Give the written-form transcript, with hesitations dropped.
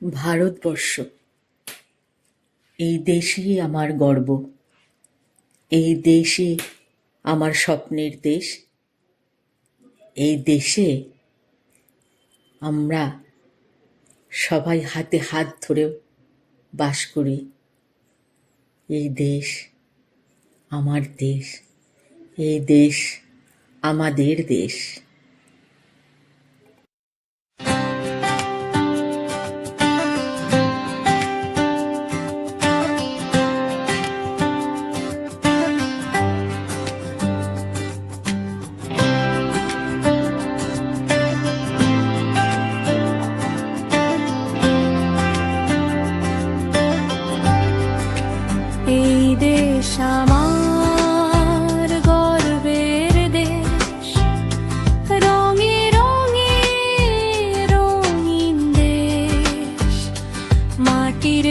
ভারতবর্ষ, এই দেশই আমার গর্ব। এই দেশই আমার স্বপ্নের দেশ। এই দেশে আমরা সবাই হাতে হাত ধরে বাস করি। এই দেশ আমার দেশ। এই দেশ আমাদের দেশ। এই দেশ আমার গর্বের দেশ, রঙে রঙে রঙিন দেশ, মাটির